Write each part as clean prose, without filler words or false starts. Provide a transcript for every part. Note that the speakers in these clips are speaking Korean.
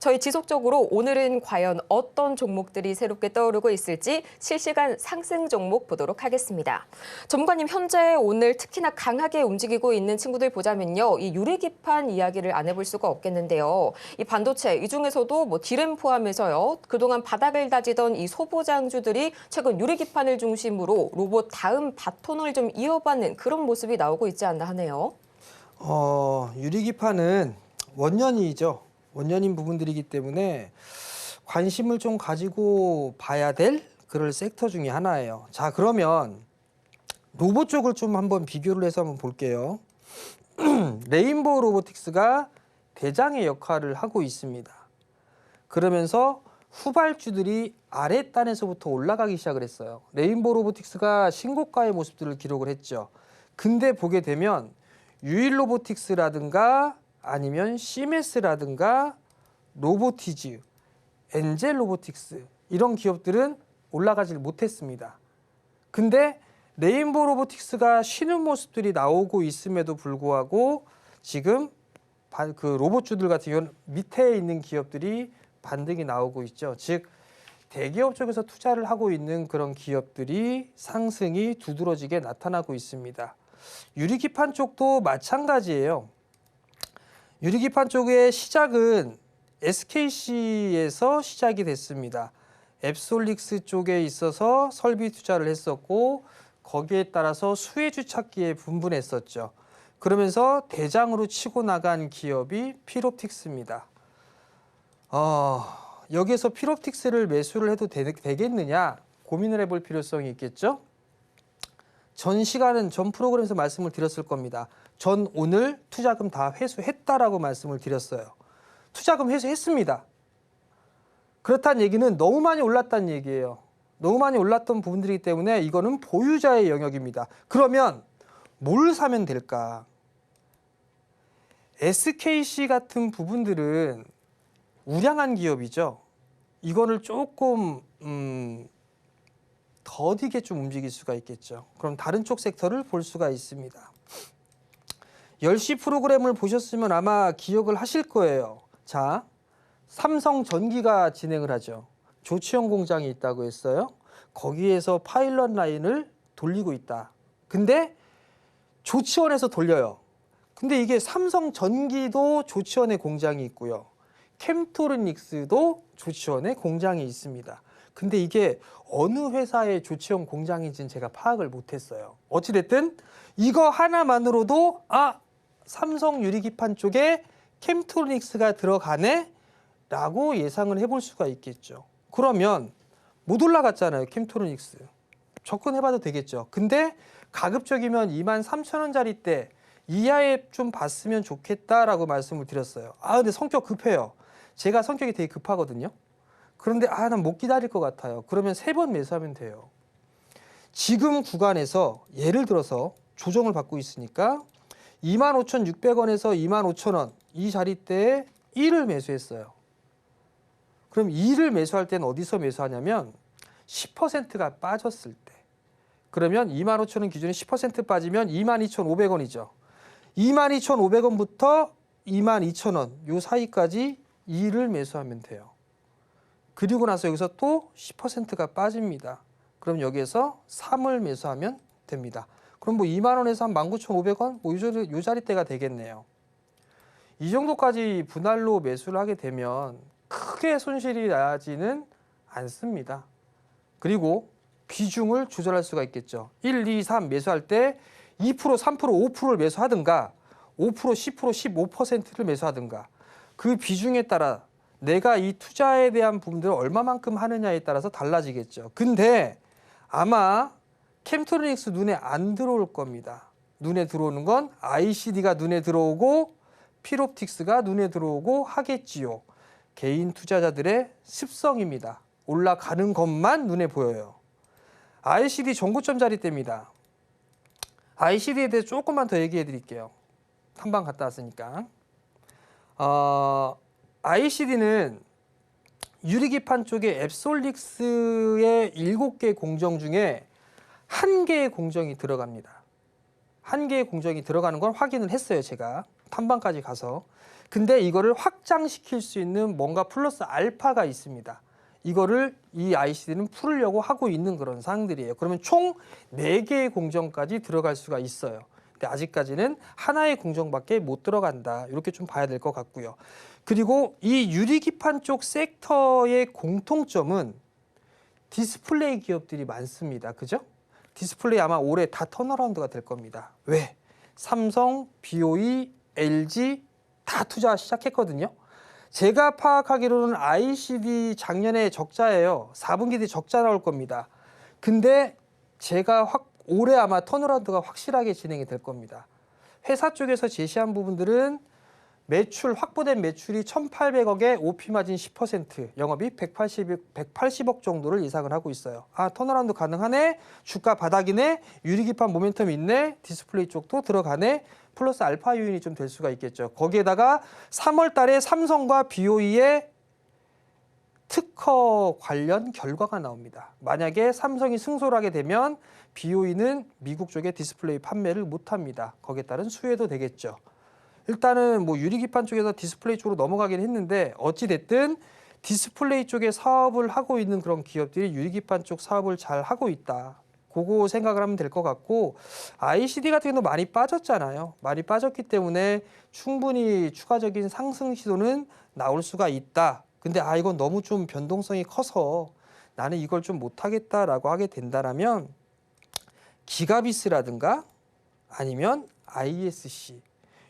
저희 지속적으로 오늘은 과연 어떤 종목들이 새롭게 떠오르고 있을지 실시간 상승 종목 보도록 하겠습니다. 전문가님, 현재 오늘 특히나 강하게 움직이고 있는 친구들 보자면요. 이 유리기판 이야기를 안 해볼 수가 없겠는데요. 이 반도체, 이 중에서도 디램 포함해서요. 그동안 바닥을 다지던 이 소보장주들이 최근 유리기판을 중심으로 로봇 다음 바톤을 좀 이어받는 그런 모습이 나오고 있지 않나 하네요. 유리기판은 원년이죠. 원년인 부분들이기 때문에 관심을 좀 가지고 봐야 될 그럴 섹터 중에 하나예요. 자, 그러면 로봇 쪽을 좀 한번 비교를 해서 한번 볼게요. 레인보우 로보틱스가 대장의 역할을 하고 있습니다. 그러면서 후발주들이 아랫단에서부터 올라가기 시작을 했어요. 레인보우 로보틱스가 신고가의 모습들을 기록을 했죠. 근데 보게 되면 유일 로보틱스라든가 아니면 시메스라든가 로보티즈, 엔젤 로보틱스 이런 기업들은 올라가질 못했습니다. 근데 레인보우 로보틱스가 쉬는 모습들이 나오고 있음에도 불구하고 지금 그 로봇주들 같은 경우는 밑에 있는 기업들이 반등이 나오고 있죠. 즉 대기업 쪽에서 투자를 하고 있는 그런 기업들이 상승이 두드러지게 나타나고 있습니다. 유리기판 쪽도 마찬가지예요. 유리기판 쪽의 시작은 SKC에서 시작이 됐습니다. 앱솔릭스 쪽에 있어서 설비 투자를 했었고 거기에 따라서 수혜주 찾기에 분분했었죠. 그러면서 대장으로 치고 나간 기업이 필옵틱스입니다. 여기에서 필옵틱스를 매수를 해도 되겠느냐 고민을 해볼 필요성이 있겠죠. 전 프로그램에서 말씀을 드렸을 겁니다. 전 오늘 투자금 다 회수했다라고 말씀을 드렸어요. 투자금 회수했습니다. 그렇다는 얘기는 너무 많이 올랐다는 얘기예요. 너무 많이 올랐던 부분들이기 때문에 이거는 보유자의 영역입니다. 그러면 뭘 사면 될까? SKC 같은 부분들은 우량한 기업이죠. 이거를 조금 더디게 좀 움직일 수가 있겠죠. 그럼 다른 쪽 섹터를 볼 수가 있습니다. 10시 프로그램을 보셨으면 아마 기억을 하실 거예요. 자, 삼성전기가 진행을 하죠. 조치원 공장이 있다고 했어요. 거기에서 파일럿 라인을 돌리고 있다. 근데 조치원에서 돌려요. 근데 이게 삼성전기도 조치원에 공장이 있고요. 캠토르닉스도 조치원에 공장이 있습니다. 근데 이게 어느 회사의 조치원 공장인지는 제가 파악을 못했어요. 어찌됐든 이거 하나만으로도 삼성 유리기판 쪽에 캠토르닉스가 들어가네? 라고 예상을 해볼 수가 있겠죠. 그러면 못 올라갔잖아요. 캠토르닉스. 접근해봐도 되겠죠. 근데 가급적이면 23,000원짜리 때 이하에 좀 봤으면 좋겠다라고 말씀을 드렸어요. 근데 성격 급해요. 제가 성격이 되게 급하거든요. 그런데 난 못 기다릴 것 같아요. 그러면 3번 매수하면 돼요. 지금 구간에서 예를 들어서 조정을 받고 있으니까 25,600원에서 25,000원 이 자리대에 1을 매수했어요. 그럼 2를 매수할 때는 어디서 매수하냐면 10%가 빠졌을 때. 그러면 25,000원 기준에 10% 빠지면 22,500원이죠. 22,500원부터 22,000원 요 사이까지 2를 매수하면 돼요. 그리고 나서 여기서 또 10%가 빠집니다. 그럼 여기에서 3을 매수하면 됩니다. 그럼 2만 원에서 한 19,500원 요 자리대가 되겠네요. 이 정도까지 분할로 매수를 하게 되면 크게 손실이 나지는 않습니다. 그리고 비중을 조절할 수가 있겠죠. 1, 2, 3 매수할 때 2%, 3%, 5%를 매수하든가 5%, 10%, 15%를 매수하든가 그 비중에 따라 내가 이 투자에 대한 부분들을 얼마만큼 하느냐에 따라서 달라지겠죠. 근데 아마 캠토르닉스 눈에 안 들어올 겁니다. 눈에 들어오는 건 ICD가 눈에 들어오고 필옵틱스가 눈에 들어오고 하겠지요. 개인 투자자들의 습성입니다. 올라가는 것만 눈에 보여요. ICD 정고점 자리대입니다. ICD에 대해서 조금만 더 얘기해 드릴게요. 탐방 갔다 왔으니까. ICD는 유리기판 쪽에 앱솔릭스의 7개 공정 중에 1개의 공정이 들어갑니다. 1개의 공정이 들어가는 걸 확인을 했어요. 제가 탐방까지 가서. 근데 이거를 확장시킬 수 있는 뭔가 플러스 알파가 있습니다. 이거를 이 ICD는 풀으려고 하고 있는 그런 사항들이에요. 그러면 총 4개의 공정까지 들어갈 수가 있어요. 근데 아직까지는 하나의 공정밖에 못 들어간다. 이렇게 좀 봐야 될 것 같고요. 그리고 이 유리기판 쪽 섹터의 공통점은 디스플레이 기업들이 많습니다. 그죠? 디스플레이 아마 올해 다 턴어라운드가 될 겁니다. 왜? 삼성, BOE, LG 다 투자 시작했거든요. 제가 파악하기로는 ICD 작년에 적자예요. 4분기 뒤 적자 나올 겁니다. 근데 제가 올해 아마 턴어라운드가 확실하게 진행이 될 겁니다. 회사 쪽에서 제시한 부분들은 매출, 확보된 매출이 1,800억에 OP 마진 10%, 영업이익 180억 정도를 예상을 하고 있어요. 아, 턴어라운드 가능하네, 주가 바닥이네, 유리기판 모멘텀 있네, 디스플레이 쪽도 들어가네, 플러스 알파 요인이 좀 될 수가 있겠죠. 거기에다가 3월 달에 삼성과 BOE의 특허 관련 결과가 나옵니다. 만약에 삼성이 승소를 하게 되면 BOE는 미국 쪽에 디스플레이 판매를 못합니다. 거기에 따른 수혜도 되겠죠. 일단은 뭐 유리기판 쪽에서 디스플레이 쪽으로 넘어가긴 했는데 어찌 됐든 디스플레이 쪽에 사업을 하고 있는 그런 기업들이 유리기판 쪽 사업을 잘 하고 있다. 그거 생각을 하면 될 것 같고, ICD 같은 경우도 많이 빠졌잖아요. 많이 빠졌기 때문에 충분히 추가적인 상승 시도는 나올 수가 있다. 근데 이건 너무 좀 변동성이 커서 나는 이걸 좀 못하겠다라고 하게 된다라면 기가비스라든가 아니면 ISC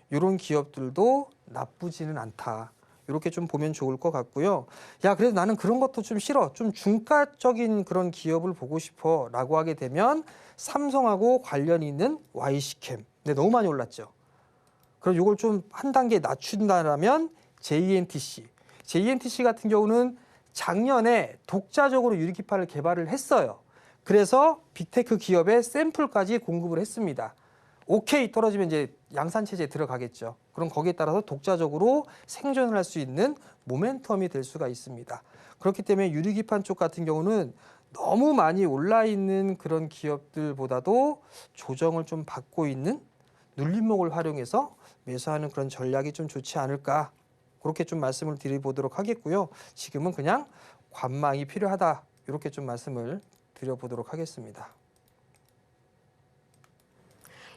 이런 기업들도 나쁘지는 않다. 이렇게 좀 보면 좋을 것 같고요. 야, 그래도 나는 그런 것도 좀 싫어. 좀 중가적인 그런 기업을 보고 싶어 라고 하게 되면 삼성하고 관련이 있는 YC캠. 근데 너무 많이 올랐죠. 그럼 이걸 좀 한 단계 낮춘다면 JNTC. JNTC 같은 경우는 작년에 독자적으로 유리기판을 개발을 했어요. 그래서 빅테크 기업에 샘플까지 공급을 했습니다. 오케이 떨어지면 이제 양산체제에 들어가겠죠. 그럼 거기에 따라서 독자적으로 생존을 할 수 있는 모멘텀이 될 수가 있습니다. 그렇기 때문에 유리기판 쪽 같은 경우는 너무 많이 올라 있는 그런 기업들보다도 조정을 좀 받고 있는 눌림목을 활용해서 매수하는 그런 전략이 좀 좋지 않을까. 그렇게 좀 말씀을 드려보도록 하겠고요. 지금은 그냥 관망이 필요하다. 이렇게 좀 말씀을 드려보도록 하겠습니다.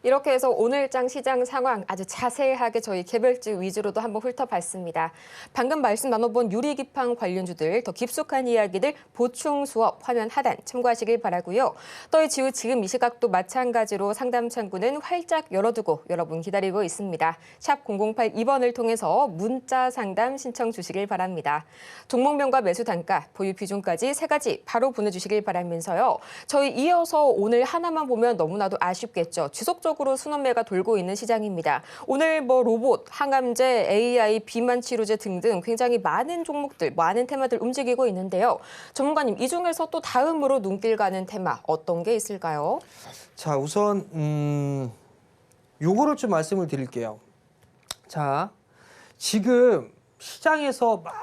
이렇게 해서 오늘장 시장 상황 아주 자세하게 저희 개별주 위주로도 한번 훑어봤습니다. 방금 말씀 나눠본 유리기판 관련주들 더 깊숙한 이야기들 보충 수업 화면 하단 참고하시길 바라고요. 또 지금 이 시각도 마찬가지로 상담 창구는 활짝 열어두고 여러분 기다리고 있습니다. 샵 0082번을 통해서 문자 상담 신청 주시길 바랍니다. 종목명과 매수 단가, 보유 비중까지 3가지 바로 보내주시길 바라면서요. 저희 이어서 오늘 하나만 보면 너무나도 아쉽겠죠. 지속적으로 순환매가 돌고 있는 시장입니다. 오늘 뭐 로봇, 항암제, AI, 비만 치료제 등등 굉장히 많은 종목들, 많은 테마들 움직이고 있는데요. 전문가님, 이 중에서 또 다음으로 눈길 가는 테마 어떤 게 있을까요? 자, 우선 요거를 좀 말씀을 드릴게요. 자, 지금 시장에서 막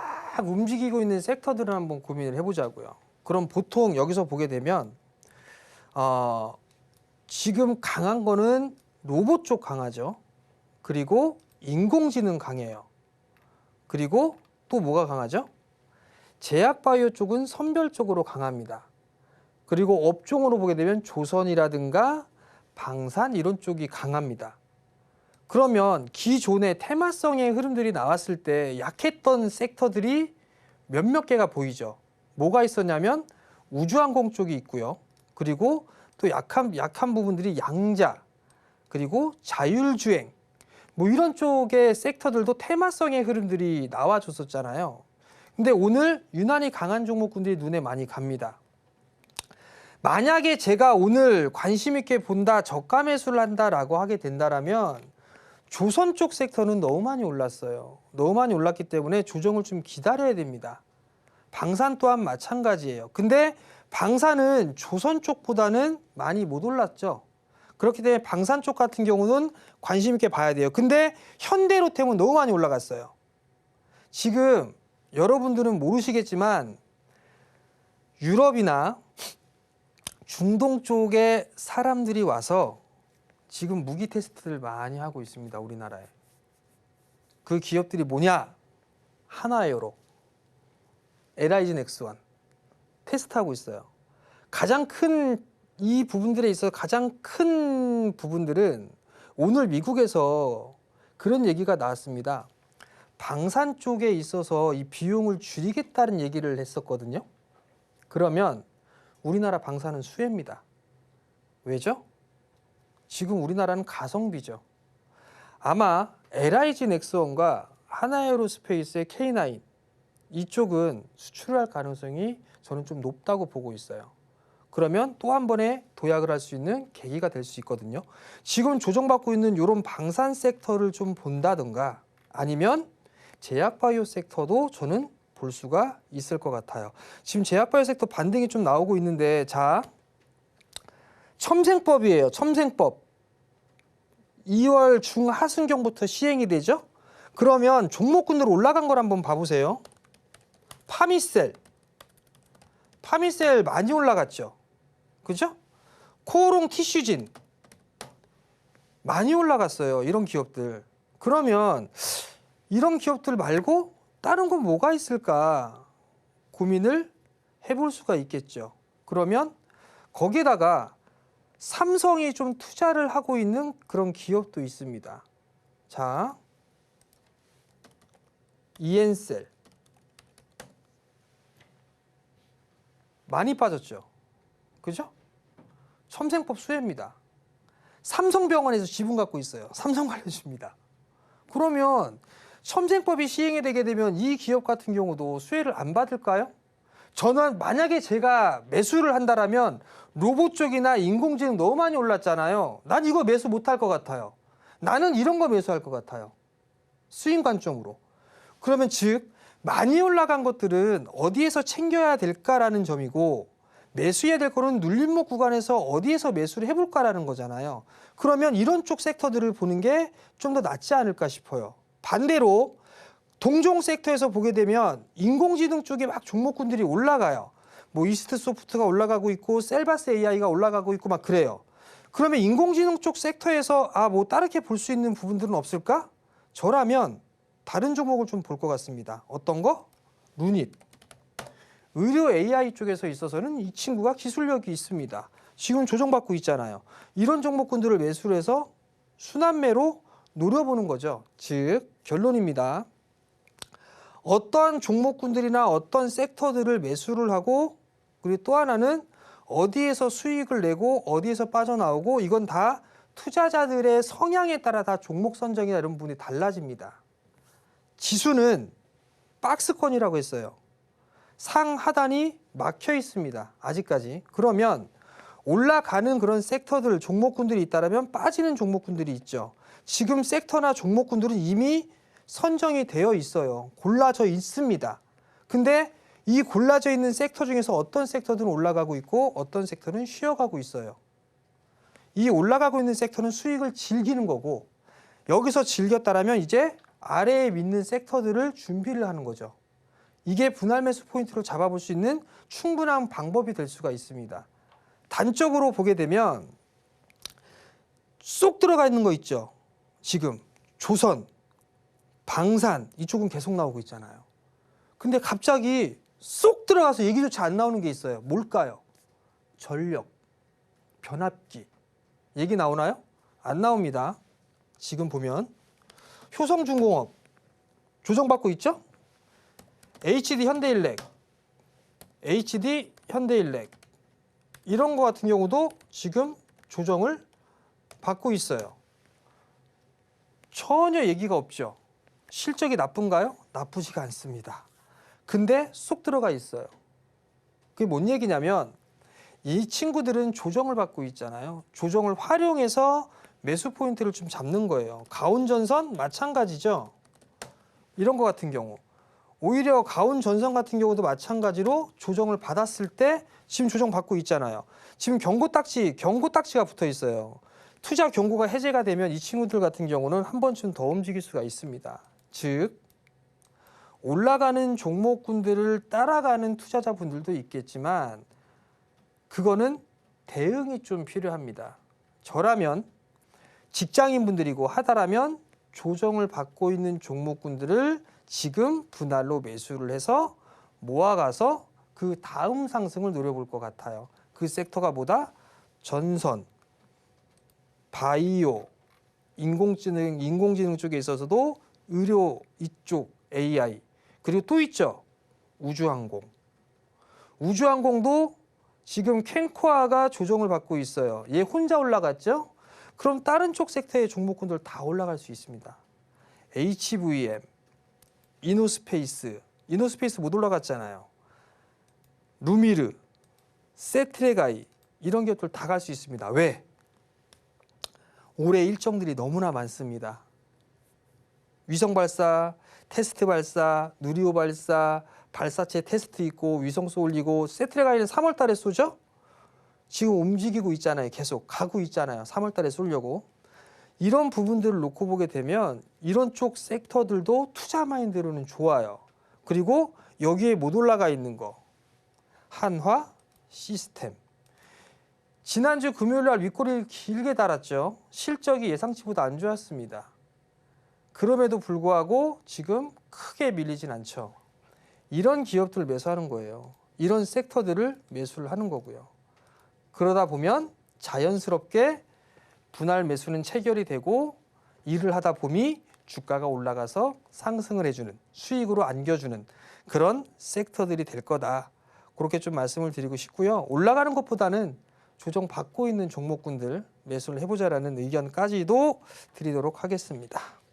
움직이고 있는 섹터들을 한번 고민을 해보자고요. 그럼 보통 여기서 보게 되면 지금 강한 거는 로봇 쪽 강하죠. 그리고 인공지능 강해요. 그리고 또 뭐가 강하죠? 제약바이오 쪽은 선별적으로 강합니다. 그리고 업종으로 보게 되면 조선이라든가 방산 이런 쪽이 강합니다. 그러면 기존의 테마성의 흐름들이 나왔을 때 약했던 섹터들이 몇몇 개가 보이죠. 뭐가 있었냐면 우주항공 쪽이 있고요. 그리고 또 약한 부분들이 양자, 그리고 자율주행, 뭐 이런 쪽의 섹터들도 테마성의 흐름들이 나와줬었잖아요. 근데 오늘 유난히 강한 종목군들이 눈에 많이 갑니다. 만약에 제가 오늘 관심 있게 본다, 저가 매수를 한다라고 하게 된다라면 조선 쪽 섹터는 너무 많이 올랐어요. 너무 많이 올랐기 때문에 조정을 좀 기다려야 됩니다. 방산 또한 마찬가지예요. 근데 방산은 조선 쪽보다는 많이 못 올랐죠. 그렇기 때문에 방산 쪽 같은 경우는 관심 있게 봐야 돼요. 근데 현대로템은 너무 많이 올라갔어요. 지금 여러분들은 모르시겠지만 유럽이나 중동 쪽에 사람들이 와서 지금 무기 테스트를 많이 하고 있습니다. 우리나라에. 그 기업들이 뭐냐? 하나에어로, LIG 넥스원 테스트하고 있어요. 가장 큰 이 부분들에 있어서 가장 큰 부분들은 오늘 미국에서 그런 얘기가 나왔습니다. 방산 쪽에 있어서 이 비용을 줄이겠다는 얘기를 했었거든요. 그러면 우리나라 방산은 수혜입니다. 왜죠? 지금 우리나라는 가성비죠. 아마 LIG 넥스원과 하나에어로스페이스의 K9 이쪽은 수출을 할 가능성이 저는 좀 높다고 보고 있어요. 그러면 또 한 번에 도약을 할 수 있는 계기가 될 수 있거든요. 지금 조정받고 있는 이런 방산 섹터를 좀 본다든가 아니면 제약바이오 섹터도 저는 볼 수가 있을 것 같아요. 지금 제약바이오 섹터 반등이 좀 나오고 있는데 자, 첨생법이에요. 첨생법. 2월 중하순경부터 시행이 되죠. 그러면 종목군들 올라간 걸 한번 봐보세요. 파미셀 많이 올라갔죠. 그죠? 코오롱 티슈진 많이 올라갔어요. 이런 기업들. 그러면 이런 기업들 말고 다른 건 뭐가 있을까 고민을 해볼 수가 있겠죠. 그러면 거기에다가 삼성이 좀 투자를 하고 있는 그런 기업도 있습니다. 자, 이엔셀 많이 빠졌죠. 그죠? 첨생법 수혜입니다. 삼성병원에서 지분 갖고 있어요. 삼성 관련주입니다. 그러면 첨생법이 시행이 되게 되면 이 기업 같은 경우도 수혜를 안 받을까요? 저는 만약에 제가 매수를 한다라면 로봇 쪽이나 인공지능 너무 많이 올랐잖아요. 난 이거 매수 못할 것 같아요. 나는 이런 거 매수할 것 같아요. 수익 관점으로. 그러면 즉 많이 올라간 것들은 어디에서 챙겨야 될까라는 점이고 매수해야 될 거는 눌림목 구간에서 어디에서 매수를 해볼까라는 거잖아요. 그러면 이런 쪽 섹터들을 보는 게 좀 더 낫지 않을까 싶어요. 반대로 동종 섹터에서 보게 되면 인공지능 쪽에 막 종목군들이 올라가요. 뭐 이스트 소프트가 올라가고 있고 셀바스 AI가 올라가고 있고 막 그래요. 그러면 인공지능 쪽 섹터에서 뭐 다르게 볼 수 있는 부분들은 없을까? 저라면 다른 종목을 좀 볼 것 같습니다. 어떤 거? 루닛. 의료 AI 쪽에서 있어서는 이 친구가 기술력이 있습니다. 지금 조정받고 있잖아요. 이런 종목군들을 매수를 해서 순환매로 노려보는 거죠. 즉 결론입니다. 어떠한 종목군들이나 어떤 섹터들을 매수를 하고 그리고 또 하나는 어디에서 수익을 내고 어디에서 빠져나오고 이건 다 투자자들의 성향에 따라 다 종목 선정이나 이런 부분이 달라집니다. 지수는 박스권이라고 했어요. 상하단이 막혀 있습니다. 아직까지. 그러면 올라가는 그런 섹터들, 종목군들이 있다면 빠지는 종목군들이 있죠. 지금 섹터나 종목군들은 이미 선정이 되어 있어요. 골라져 있습니다. 근데 이 골라져 있는 섹터 중에서 어떤 sek터들은 올라가고 있고 어떤 섹터는 쉬어가고 있어요. 이 올라가고 있는 섹터는 수익을 즐기는 거고 여기서 즐겼다라면 이제 아래에 있는 섹터들을 준비를 하는 거죠. 이게 분할 매수 포인트로 잡아볼 수 있는 충분한 방법이 될 수가 있습니다. 단적으로 보게 되면 쏙 들어가 있는 거 있죠. 지금 조선, 방산 이쪽은 계속 나오고 있잖아요. 근데 갑자기 쏙 들어가서 얘기조차 안 나오는 게 있어요. 뭘까요? 전력, 변압기 얘기 나오나요? 안 나옵니다. 지금 보면 효성중공업 조정받고 있죠? HD 현대일렉 이런 거 같은 경우도 지금 조정을 받고 있어요. 전혀 얘기가 없죠. 실적이 나쁜가요? 나쁘지가 않습니다. 근데 쏙 들어가 있어요. 그게 뭔 얘기냐면 이 친구들은 조정을 받고 있잖아요. 조정을 활용해서 매수 포인트를 좀 잡는 거예요. 가온전선 마찬가지죠. 이런 거 같은 경우. 오히려 가온전선 같은 경우도 마찬가지로 조정을 받았을 때 지금 조정받고 있잖아요. 지금 경고딱지가 붙어 있어요. 투자 경고가 해제가 되면 이 친구들 같은 경우는 한 번쯤 더 움직일 수가 있습니다. 즉 올라가는 종목군들을 따라가는 투자자분들도 있겠지만 그거는 대응이 좀 필요합니다. 저라면 직장인분들이고 하다라면 조정을 받고 있는 종목군들을 지금 분할로 매수를 해서 모아가서 그 다음 상승을 노려볼 것 같아요. 그 섹터가 뭐다? 전선, 바이오, 인공지능 쪽에 있어서도 의료 이쪽 AI, 그리고 또 있죠. 우주항공. 우주항공도 지금 캔코아가 조정을 받고 있어요. 얘 혼자 올라갔죠? 그럼 다른 쪽 섹터의 종목군들 다 올라갈 수 있습니다. HVM, 이노스페이스 못 올라갔잖아요. 루미르, 세트레가이 이런 기업들 다 갈 수 있습니다. 왜? 올해 일정들이 너무나 많습니다. 위성 발사, 테스트 발사, 누리호 발사, 발사체 테스트 있고 위성 쏘올리고 세트레가이는 3월 달에 쏘죠? 지금 움직이고 있잖아요. 계속 가고 있잖아요. 3월 달에 쏘려고. 이런 부분들을 놓고 보게 되면 이런 쪽 섹터들도 투자 마인드로는 좋아요. 그리고 여기에 못 올라가 있는 거. 한화, 시스템. 지난주 금요일 날 윗꼬리를 길게 달았죠. 실적이 예상치보다 안 좋았습니다. 그럼에도 불구하고 지금 크게 밀리진 않죠. 이런 기업들을 매수하는 거예요. 이런 섹터들을 매수를 하는 거고요. 그러다 보면 자연스럽게 분할 매수는 체결이 되고 일을 하다 보니 주가가 올라가서 상승을 해주는, 수익으로 안겨주는 그런 섹터들이 될 거다. 그렇게 좀 말씀을 드리고 싶고요. 올라가는 것보다는 조정받고 있는 종목군들 매수를 해보자라는 의견까지도 드리도록 하겠습니다.